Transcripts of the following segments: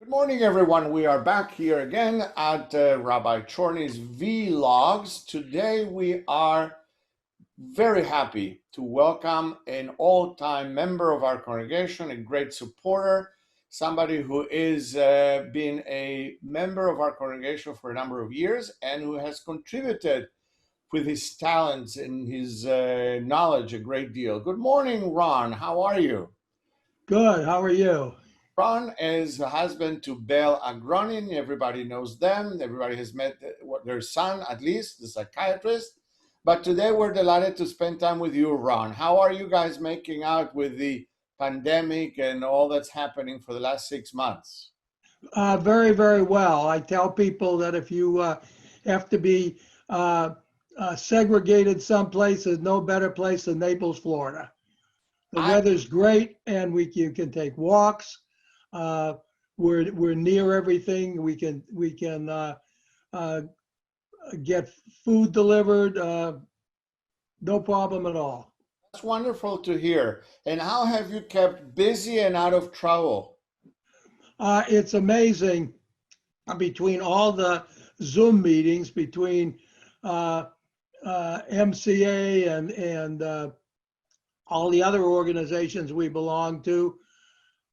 Good morning, everyone. We are back here again at Rabbi Chorny's Vlogs. Today, we are very happy to welcome an all-time member of our congregation, a great supporter, somebody who is been a member of our congregation for a number of years and who has contributed with his talents and his knowledge a great deal. Good morning, Ron. How are you? Good. How are you? Ron is the husband to Belle Agronin. Everybody knows them. Everybody has met their son, at least, the psychiatrist. But today we're delighted to spend time with you, Ron. How are you guys making out with the pandemic and all that's happening for the last 6 months? Very, very well. I tell people that if you have to be uh, segregated someplace, there's no better place than Naples, Florida. The I weather's great, and you can take walks. Uh, we're near everything. We can uh, get food delivered. No problem at all. That's wonderful to hear. And how have you kept busy and out of trouble? It's amazing between all the Zoom meetings between uh, MCA and all the other organizations we belong to,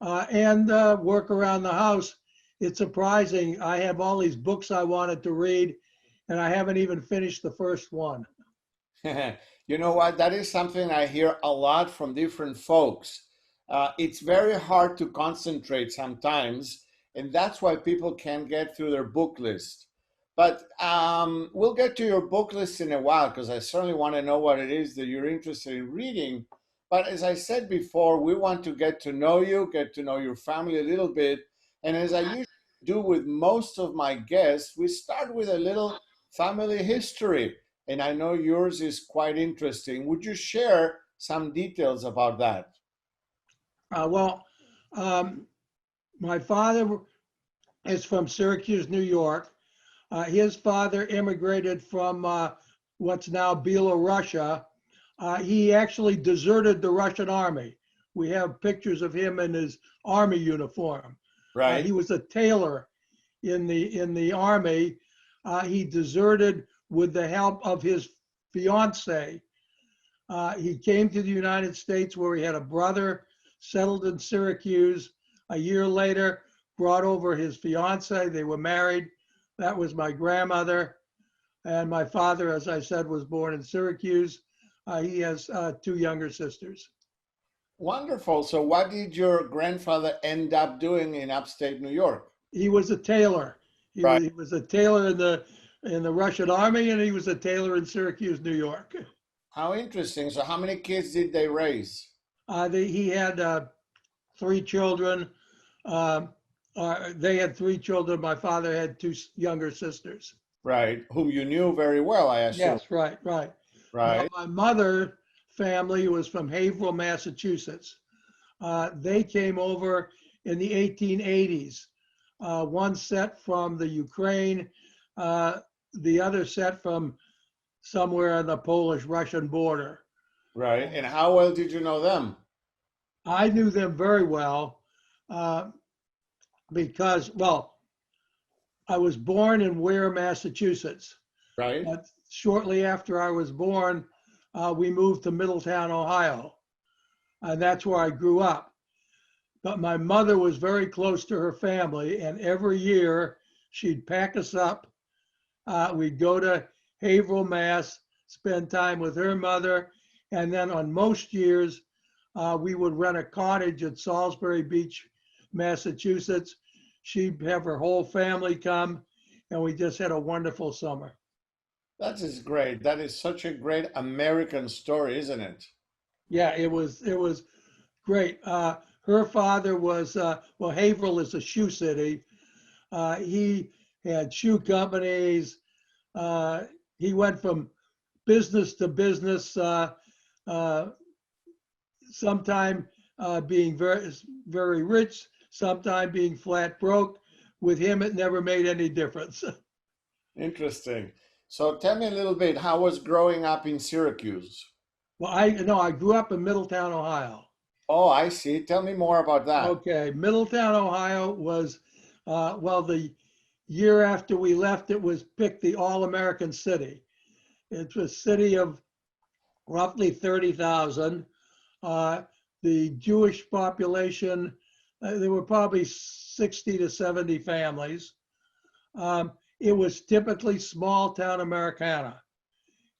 and work around the house. It's surprising. I have all these books I wanted to read, and I haven't even finished the first one. You know what? That is something I hear a lot from different folks. It's very hard to concentrate sometimes, and that's why people can't get through their book list. But we'll get to your book list in a while because I certainly want to know what it is that you're interested in reading. But as I said before, we want to get to know you, get to know your family a little bit. And as I usually do with most of my guests, we start with a little family history. And I know yours is quite interesting. Would you share some details about that? Well, um, my father is from Syracuse, New York. His father immigrated from what's now Belarusia. He actually deserted the Russian army. We have pictures of him in his army uniform. Right? He was a tailor in the army. He deserted with the help of his fiance. He came to the United States where he had a brother settled in Syracuse. A year later, brought over his fiance. They were married. That was my grandmother. And my father, as I said, was born in Syracuse. He has two younger sisters. Wonderful. So, what did your grandfather end up doing in upstate New York? He was a tailor. He Right. was, he was a tailor in the Russian army, and he was a tailor in Syracuse, New York. How interesting. So, how many kids did they raise? He had three children. Um, they had three children. My father had two younger sisters. Right. Whom you knew very well, I assume. Yes, right, right. Now, Right. my mother family was from Haverhill, Massachusetts. They came over in the 1880s. One set from the Ukraine, uh, the other set from somewhere on the Polish-Russian border. Right. And how well did you know them? I knew them very well uh, because, well, I was born in Ware, Massachusetts. Right. But shortly after I was born, we moved to Middletown, Ohio, and that's where I grew up. But my mother was very close to her family, and every year she'd pack us up. We'd go to Haverhill, Mass, spend time with her mother, and then on most years, we would rent a cottage at Salisbury Beach, Massachusetts. She'd have her whole family come, and we just had a wonderful summer. That is great. That is such a great American story, isn't it? Yeah, it was great. Her father was well, Haverhill is a shoe city. He had shoe companies. Uh, he went from business to business. Uh, Sometime being very very rich, sometime being flat broke. With him, it never made any difference. Interesting. So tell me a little bit, how was growing up in Syracuse? Well, I no, I grew up in Middletown, Ohio. Oh, I see. Tell me more about that. Okay, Middletown, Ohio was Well, the year after we left, it was picked the All-American City. It's a city of roughly 30,000. The Jewish population, there were probably 60 to 70 families. It was typically small town Americana.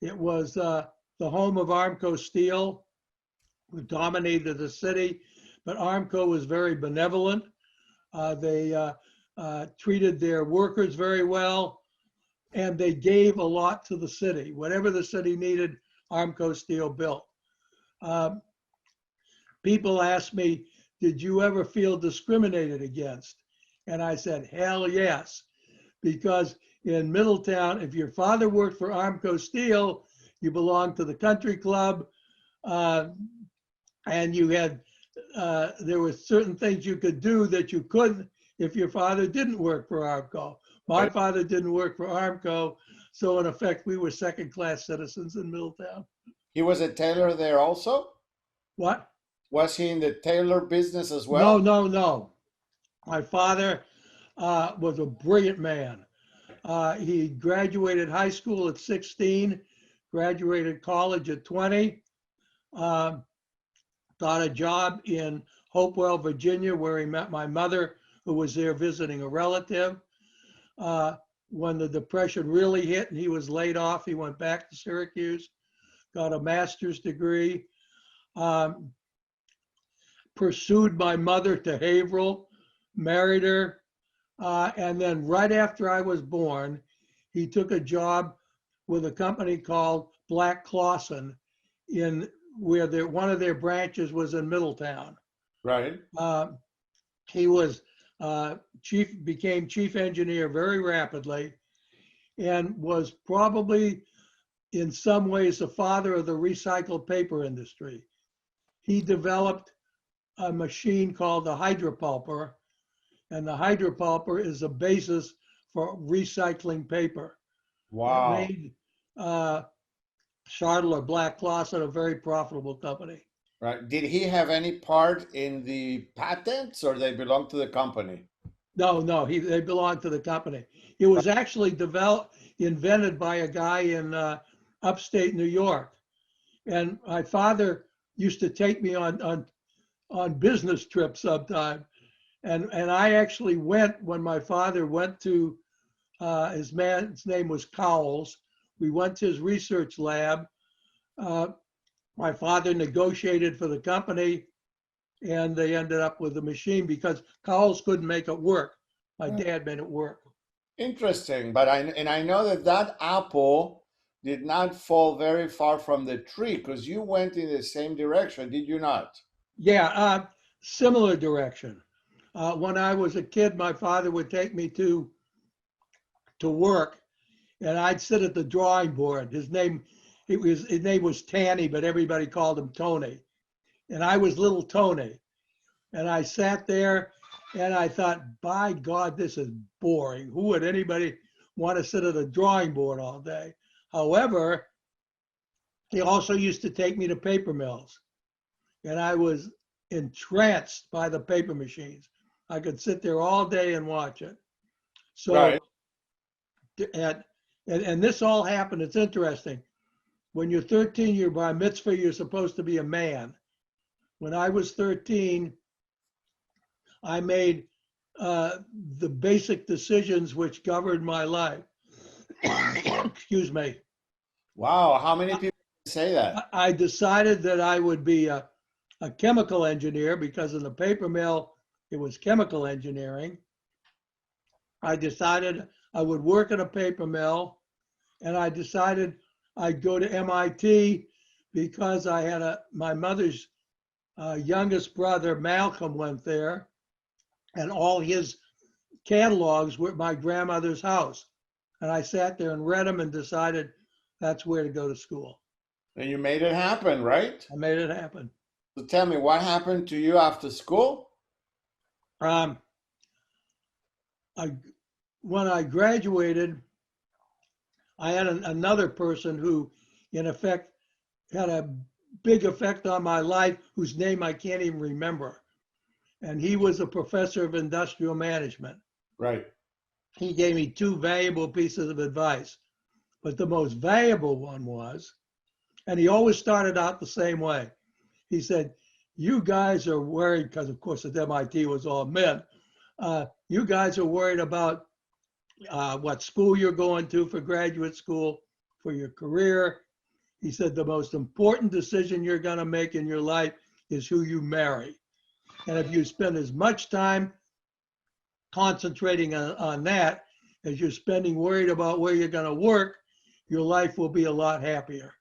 It was the home of Armco Steel, who dominated the city, but Armco was very benevolent. They treated their workers very well, and they gave a lot to the city. Whatever the city needed, Armco Steel built. People ask me, did you ever feel discriminated against? And I said, hell yes, because in Middletown, if your father worked for Armco Steel, you belonged to the country club, and you had, there were certain things you could do that you couldn't if your father didn't work for Armco. My father didn't work for Armco, so in effect, we were second-class citizens in Middletown. He was a tailor there also? What? Was he in the tailor business as No, well? no, no. My father was a brilliant man. He graduated high school at 16, graduated college at 20, got a job in Hopewell, Virginia, where he met my mother, who was there visiting a relative. When the Depression really hit and he was laid off, he went back to Syracuse, got a master's degree, pursued my mother to Haverhill, married her, and then right after I was born, he took a job with a company called Black Clawson, in where one of their branches was in Middletown. Right. He was became chief engineer very rapidly, and was probably in some ways the father of the recycled paper industry. He developed a machine called the hydropulper, and the hydropulper is the basis for recycling paper. Wow. It made Chartle or Black Clawson a very profitable company. Right. Did he have any part in the patents, or they belong to the company? No, no, they belonged to the company. It was actually invented by a guy in upstate New York. And my father used to take me on business trips sometime. And I actually went when my father went to, his name was Cowles. We went to his research lab. My father negotiated for the company, and they ended up with the machine because Cowles couldn't make it work. My dad made it work. Interesting. But I know that apple did not fall very far from the tree, because you went in the same direction, did you not? Yeah, similar direction. When I was a kid, my father would take me to work, and I'd sit at the drawing board. His name was Tanny, but everybody called him Tony. And I was little Tony. And I sat there and I thought, by God, this is boring. Who would anybody want to sit at a drawing board all day? However, he also used to take me to paper mills, and I was entranced by the paper machines. I could sit there all day and watch it. So, Right. and this all happened. It's interesting. When you're 13, you're by mitzvah, you're supposed to be a man. When I was 13, I made the basic decisions which governed my life. Excuse me. Wow. How many people say that? I decided that I would be a chemical engineer, because in the paper mill, it was chemical engineering. I decided I would work in a paper mill, and I decided I'd go to MIT because I had my mother's youngest brother, Malcolm, went there, and all his catalogs were at my grandmother's house. And I sat there and read them and decided that's where to go to school. And you made it happen, right? I made it happen. So tell me, what happened to you after school? When I graduated, I had another person who, in effect, had a big effect on my life, whose name I can't even remember. And he was a professor of industrial management. Right. He gave me two valuable pieces of advice. But the most valuable one was, and he always started out the same way. He said, you guys are worried, because of course at MIT was all men. You guys are worried about what school you're going to for graduate school, for your career. He said, the most important decision you're going to make in your life is who you marry. And if you spend as much time concentrating on that as you're spending worried about where you're going to work, your life will be a lot happier.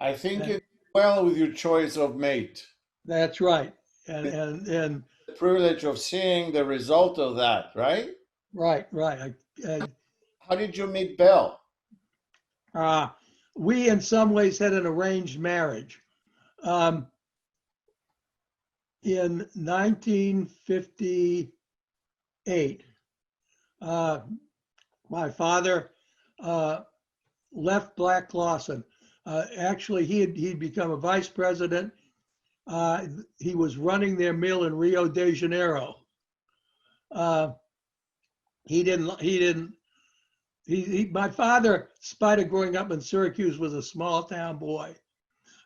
I think And you did well with your choice of mate. that's right. And The privilege of seeing the result of that, right? right. How did you meet Belle? Uh, we in some ways had an arranged marriage. Um, in 1958, my father left Black Clawson. Actually, he'd become a vice president. He was running their mill in Rio de Janeiro. My father, in spite of growing up in Syracuse, was a small town boy.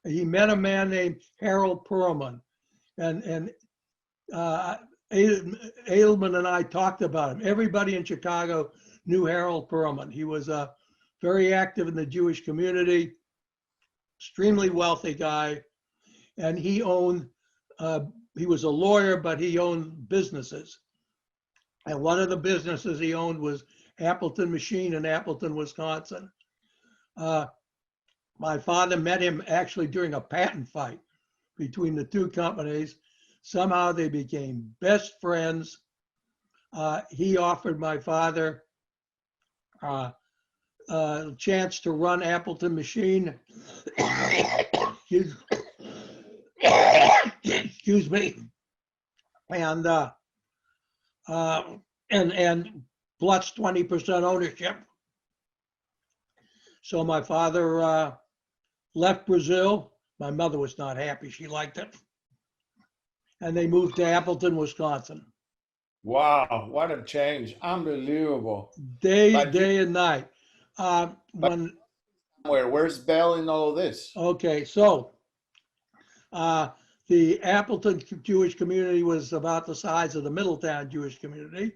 He met a man named Harold Perlman, and Edelman and I talked about him. Everybody in Chicago knew Harold Perlman. He was very active in the Jewish community, extremely wealthy guy, and he was a lawyer, but he owned businesses. And one of the businesses he owned was Appleton Machine in Appleton, Wisconsin. My father met him actually during a patent fight between the two companies. Somehow they became best friends. He offered my father a chance to run Appleton Machine. Excuse me. And plus 20% ownership. So my father left Brazil. My mother was not happy. She liked it. And they moved to Appleton, Wisconsin. Wow, what a change. Unbelievable. Day But you and night. where's Belle in all of this? Okay, so the Appleton Jewish community was about the size of the Middletown Jewish community.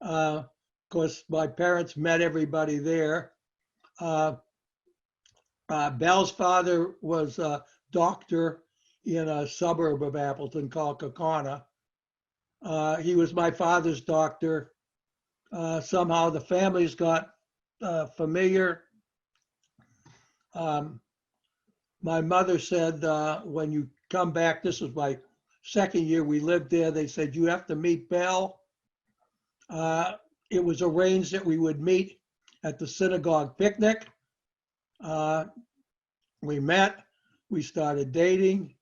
Of course, my parents met everybody there. Belle's father was a doctor in a suburb of Appleton called Kaukauna. He was my father's doctor. Somehow the families got familiar. My mother said, when you come back, this was my second year we lived there, they said, you have to meet Belle. It was arranged that we would meet at the synagogue picnic. We met, we started dating,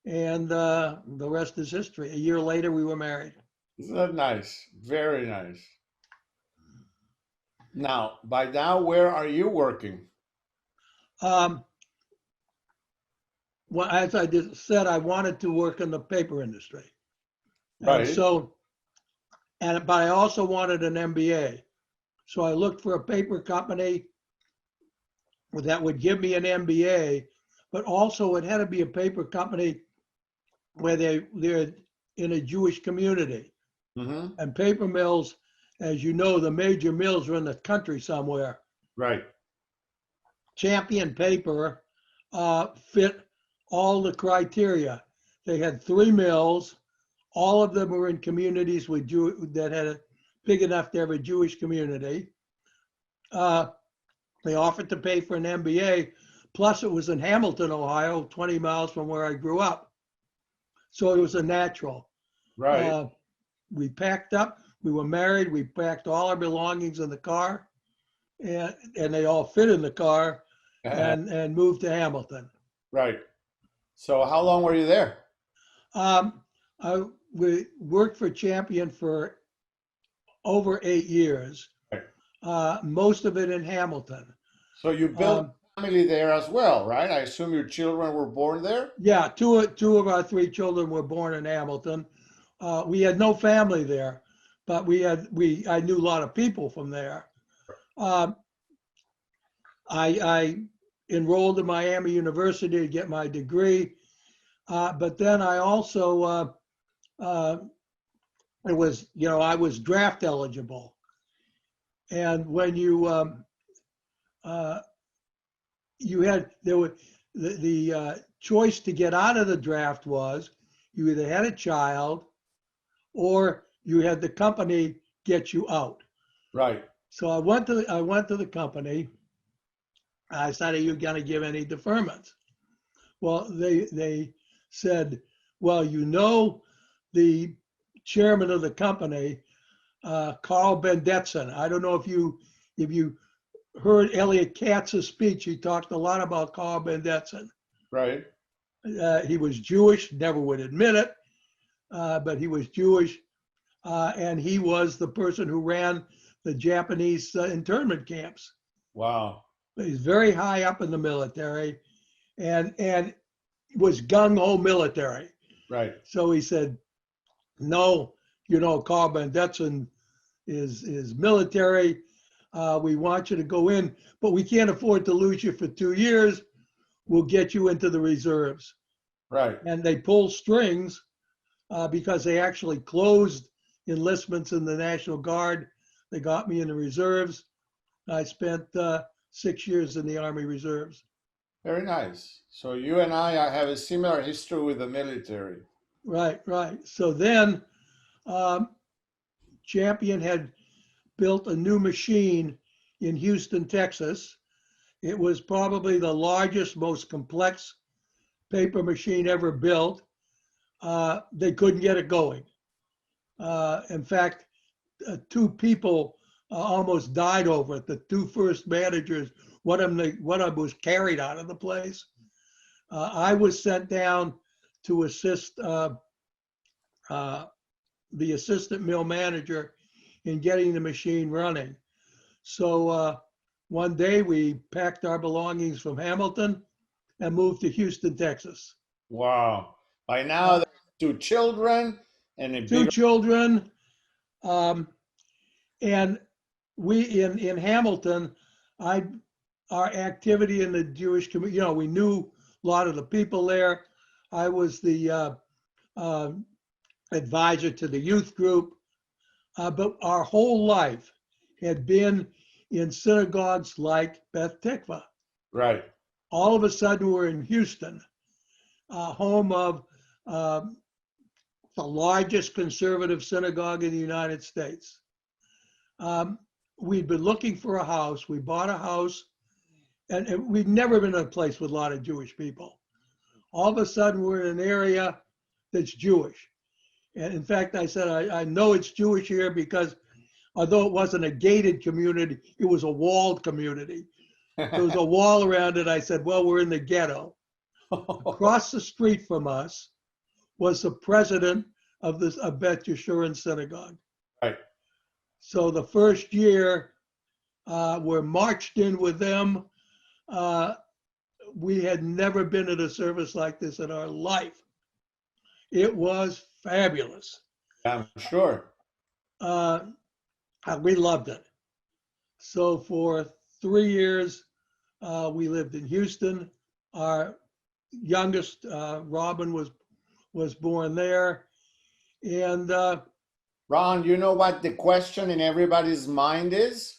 and the rest is history. A year later, we were married. Isn't that nice? Very nice. Now, by now, where are you working? Well, as I said, I wanted to work in the paper industry. Right. But I also wanted an MBA. So I looked for a paper company that would give me an MBA, but also it had to be a paper company where they're in a Jewish community. Mm-hmm. And paper mills, as you know, the major mills are in the country somewhere. Right. Champion Paper fit all the criteria. They had 3 mills. All of them were in communities with that had a big enough to have a Jewish community. They offered to pay for an MBA. Plus, it was in Hamilton, Ohio, 20 miles from where I grew up. So it was a natural. Right. We packed up. We were married. We packed all our belongings in the car, and they all fit in the car, and moved to Hamilton. Right. So how long were you there? We worked for Champion for over 8 years, Right. most of it in Hamilton. So you built a family there as well, right? I assume your children were born there? Yeah, two of our 3 children were born in Hamilton. We had no family there, but I knew a lot of people from there. Um, I enrolled at Miami University to get my degree, but then I also I was draft eligible, and when you had there were the choice to get out of the draft was you either had a child or you had the company get you out. Right. So I went to the company. I said, "Are you going to give any deferments?" Well, they said, "Well, the chairman of the company, Carl Bendetson. I don't know if you heard Elliot Katz's speech. He talked a lot about Carl Bendetson. Right. He was Jewish, never would admit it, but he was Jewish, and he was the person who ran the Japanese internment camps. Wow. He's very high up in the military, and was gung ho military. Right. So he said, "No, Carl Bendetson is military. We want you to go in, but we can't afford to lose you for 2 years. We'll get you into the reserves." Right. And they pulled strings because they actually closed enlistments in the National Guard. They got me in the reserves. I spent 6 years in the Army Reserves. Very nice. So you and I have a similar history with the military. Right, right. So then um, Champion had built a new machine in Houston, Texas. It was probably the largest, most complex paper machine ever built. They couldn't get it going. In fact, 2 people almost died over it. The 2 first managers, one of them was carried out of the place. I was sent down to assist the assistant mill manager in getting the machine running. So one day we packed our belongings from Hamilton and moved to Houston, Texas. Wow. By now, there's 2 children and a 2 big. children. And we in Hamilton, our activity in the Jewish community, we knew a lot of the people there. I was the advisor to the youth group, but our whole life had been in synagogues like Beth Tikva. Right. All of a sudden, we're in Houston, home of the largest conservative synagogue in the United States. We'd been looking for a house. We bought a house, and we'd never been in a place with a lot of Jewish people. All of a sudden, we're in an area that's Jewish. And in fact, I said, I know it's Jewish here because although it wasn't a gated community, it was a walled community. There was a wall around it. I said, well, we're in the ghetto. Across the street from us was the president of the Beth Yeshurun synagogue. Right. So the first year, we're marched in with them. We had never been at a service like this in our life. It was fabulous. I'm sure. We loved it. So for 3 years, we lived in Houston. Our youngest, Robin, was born there. And Ron, you know what the question in everybody's mind is?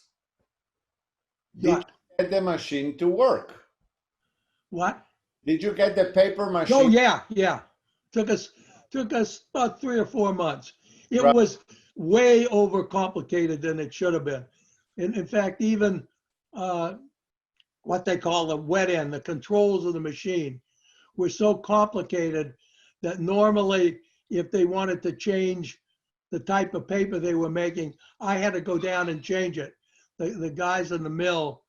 Did what? you get the machine to work? What? Did you get the paper machine? Oh yeah. Took us about 3 or 4 months. It Right. was way overcomplicated than it should have been. And in fact, even what they call the wet end, the controls of the machine, were so complicated that normally, if they wanted to change the type of paper they were making, I had to go down and change it. The guys in the mill,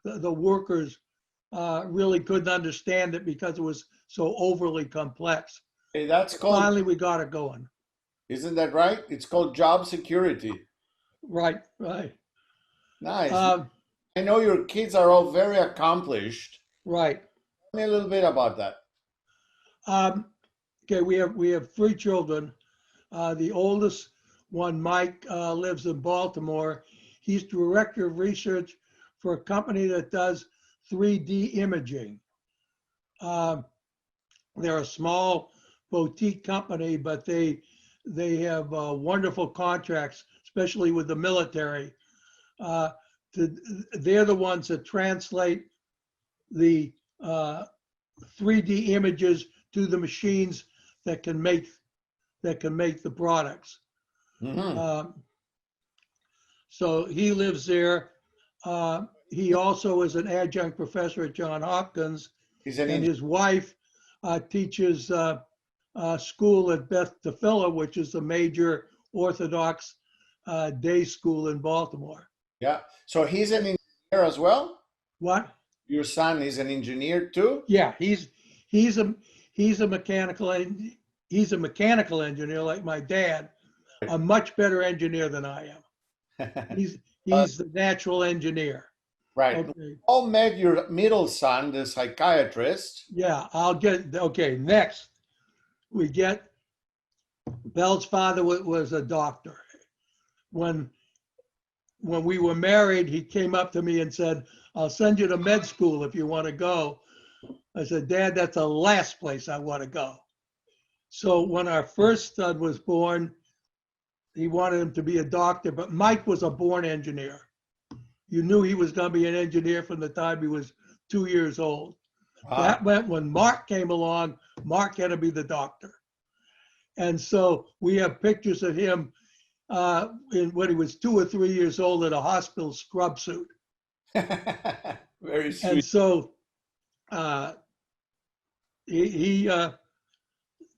the workers, really couldn't understand it because it was so overly complex. Hey, that's called, Finally, we got it going. isn't that right? It's called job security. Right. Nice. Um, I know your kids are all very accomplished. right. Tell me a little bit about that. Okay, we have 3 children. The oldest One Mike lives in Baltimore. He's director of research for a company that does 3D imaging. They're a small boutique company, but they have wonderful contracts, especially with the military. They're the ones that translate the 3D images to the machines that can make the products. Mm-hmm. So he lives there. He also is an adjunct professor at Johns Hopkins, He's an and engineer. his wife teaches school at Beth Tefillah, which is a major Orthodox day school in Baltimore. Yeah. So he's an engineer as well? What? Your son is an engineer too? Yeah, he's a mechanical engineer like my dad, a much better engineer than I am. He's the natural engineer. Right. Okay. All met your middle son, the psychiatrist. Yeah, okay, next we get Belle's father was a doctor. When we were married, he came up to me and said, "I'll send you to med school if you want to go." I said, "Dad, that's the last place I want to go." So when our first son was born, he wanted him to be a doctor, but Mike was a born engineer. You knew he was going to be an engineer from the time he was 2 years old. Wow. That meant when Mark came along, Mark had to be the doctor. And so we have pictures of him when he was 2 or 3 years old in a hospital scrub suit. Very sweet. And so he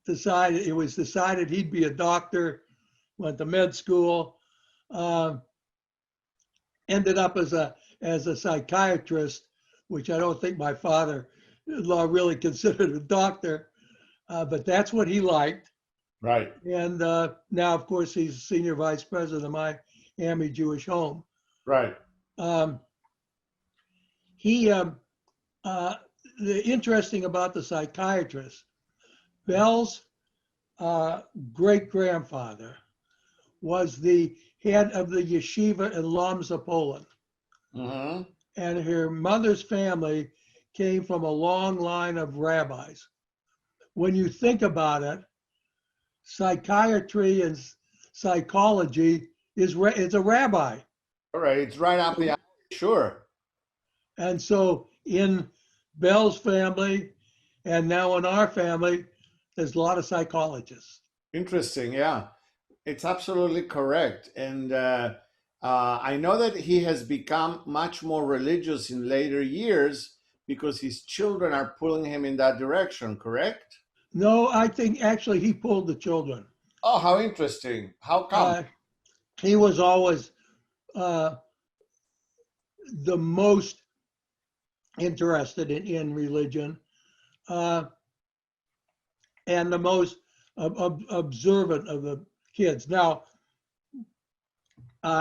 decided, it was decided he'd be a doctor, went to med school, ended up as a psychiatrist, which I don't think my father-in-law really considered a doctor, but that's what he liked. Right. And now, of course, he's senior vice president of Miami Jewish Home. Right. The interesting about the psychiatrist, Belle's great-grandfather was the head of the yeshiva in Lomza, Poland. Mm-hmm. And her mother's family came from a long line of rabbis. When you think about it, psychiatry and psychology is a rabbi. All right. It's right up the alley. Sure. And so in Belle's family and now in our family, there's a lot of psychologists. Interesting. Yeah. It's absolutely correct. And I know that he has become much more religious in later years because his children are pulling him in that direction, correct? No, I think actually he pulled the children. Oh, how interesting. How come? He was always the most interested in religion and the most observant of the kids. Now,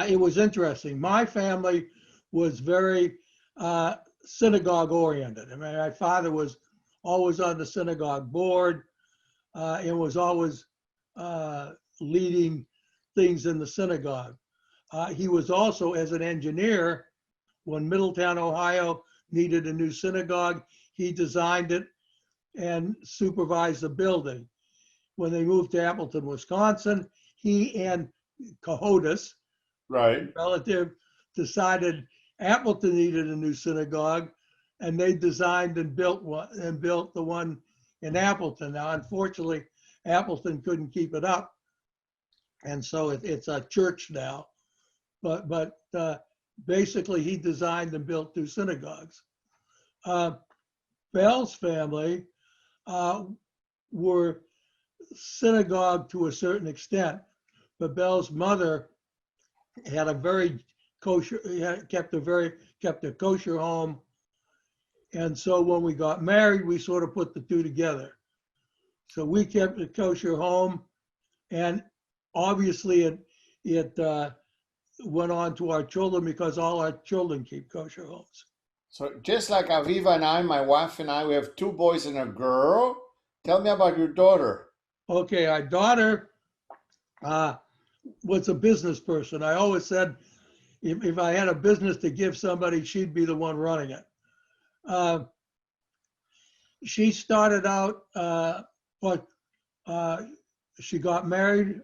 it was interesting. My family was very synagogue oriented. I mean, my father was always on the synagogue board and was always leading things in the synagogue. He was also, as an engineer, when Middletown, Ohio needed a new synagogue, he designed it and supervised the building. When they moved to Appleton, Wisconsin, he and Cahodas, Right. relative, decided Appleton needed a new synagogue, and they designed and built the one in Appleton. Now, unfortunately, Appleton couldn't keep it up, and so it's a church now. But basically, he designed and built 2 synagogues. Belle's family were synagogue to a certain extent, but Belle's mother had a very kosher, kept a kosher home. And so when we got married, we sort of put the 2 together. So we kept a kosher home, and obviously it went on to our children because all our children keep kosher homes. So just like Aviva and I, my wife and I, we have 2 boys and a girl. Tell me about your daughter. Okay, our daughter was a business person. I always said if I had a business to give somebody, she'd be the one running it. Uh, she started out, but she got married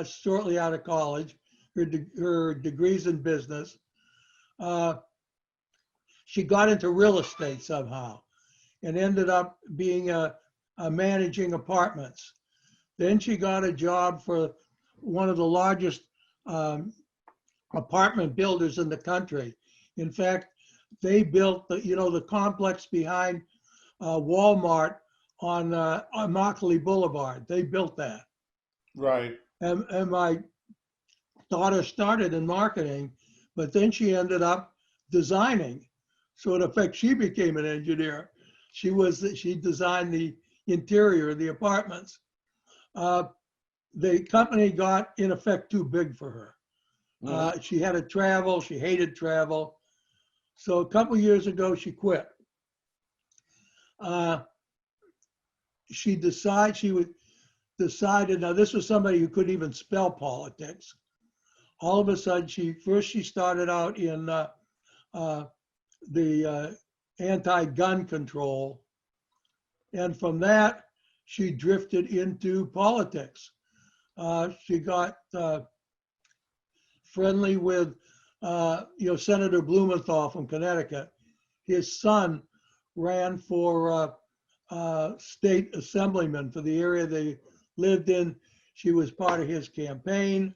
shortly out of college. Her degree's in business. Uh, she got into real estate somehow and ended up being a managing apartments. Then she got a job for one of the largest apartment builders in the country. In fact, they built the complex behind Walmart on Immokalee Boulevard. They built that. Right. And my daughter started in marketing, but then she ended up designing. So in effect, she became an engineer. She designed the interior of the apartments. The company got, in effect, too big for her. She had to travel. She hated travel. So a couple years ago, she quit. She decided, now this was somebody who couldn't even spell politics. All of a sudden, she started out in the anti-gun control. And from that, she drifted into politics. She got friendly with Senator Blumenthal from Connecticut. His son ran for state assemblyman for the area they lived in. She was part of his campaign.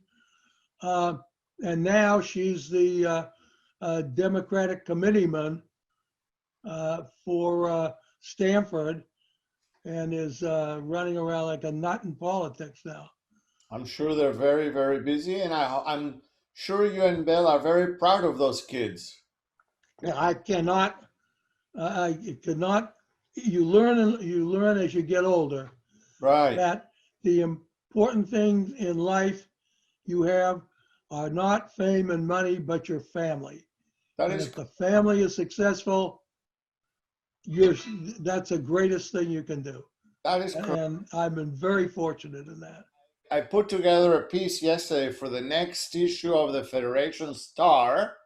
And now she's the Democratic committeeman for Stanford and is running around like a nut in politics now. I'm sure they're very, very busy, and I'm sure you and Bill are very proud of those kids. I cannot. You learn as you get older. Right. That the important things in life you have are not fame and money, but your family. That And is if the family is successful, that's the greatest thing you can do. that is correct. And I've been very fortunate in that. I put together a piece yesterday for the next issue of the Federation Star,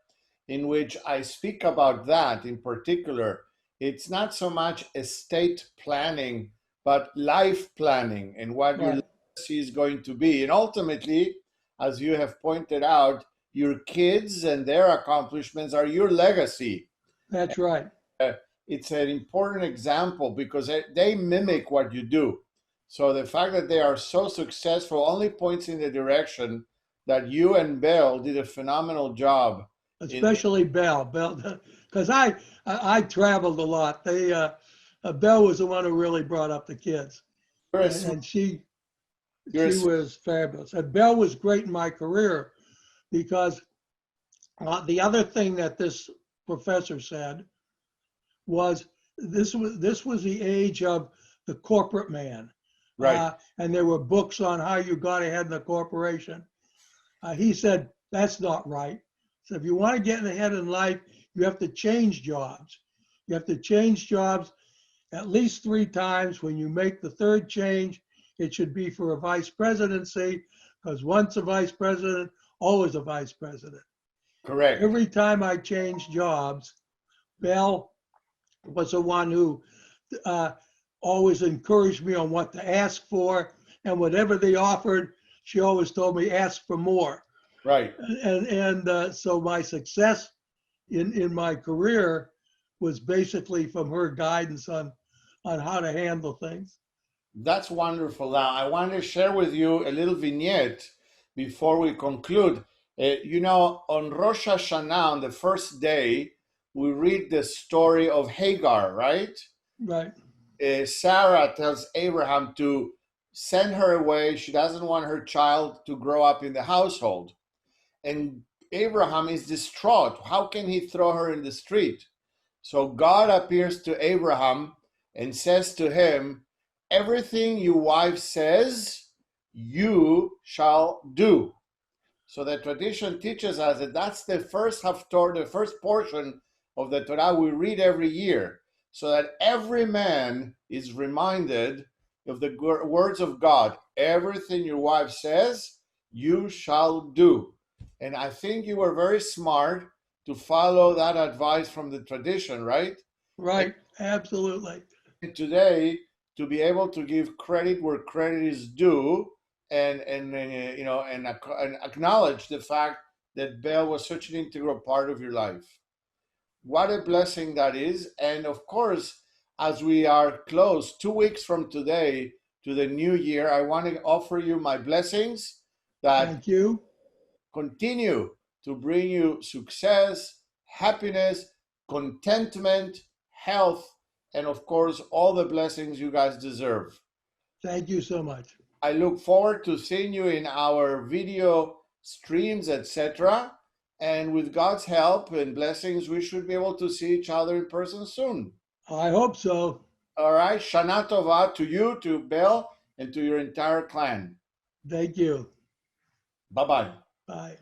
in which I speak about that in particular. It's not so much estate planning, but life planning and what your Right. legacy is going to be. And ultimately, as you have pointed out, your kids and their accomplishments are your legacy. That's right. It's an important example because they mimic what you do. So the fact that they are so successful only points in the direction that you and Bill did a phenomenal job. Especially Belle, because I traveled a lot. Belle was the one who really brought up the kids, and she was fabulous. And Belle was great in my career because the other thing that this professor said was this was the age of the corporate man. Right. And there were books on how you got ahead in the corporation. He said, that's not right. So if you want to get ahead in life, you have to change jobs. You have to change jobs at least 3 times. When you make the third change, it should be for a vice presidency, because once a vice president, always a vice president. Correct. Every time I changed jobs, Belle was the one who always encouraged me on what to ask for, and whatever they offered, she always told me ask for more. Right. And so my success in my career was basically from her guidance on how to handle things. That's wonderful. Now, I want to share with you a little vignette before we conclude. On Rosh Hashanah, on the first day, we read the story of Hagar, right? Right. Sarah tells Abraham to send her away. She doesn't want her child to grow up in the household. And Abraham is distraught. How can he throw her in the street? So God appears to Abraham and says to him, everything your wife says, you shall do. So the tradition teaches us that that's the first haftorah, the first portion of the Torah we read every year, so that every man is reminded of the words of God. Everything your wife says, you shall do. And I think you were very smart to follow that advice from the tradition, right? Right, absolutely. And today, to be able to give credit where credit is due, and you know, and acknowledge the fact that Bell was such an integral part of your life. What a blessing that is. And of course, as we are close 2 weeks from today to the new year, I want to offer you my blessings that Thank you. continue to bring you success, happiness, contentment, health, and of course, all the blessings you guys deserve. Thank you so much. I look forward to seeing you in our video streams, etc. And with God's help and blessings, we should be able to see each other in person soon. I hope so. All right. Shana Tova to you, to Bill, and to your entire clan. Thank you. Bye bye. Bye.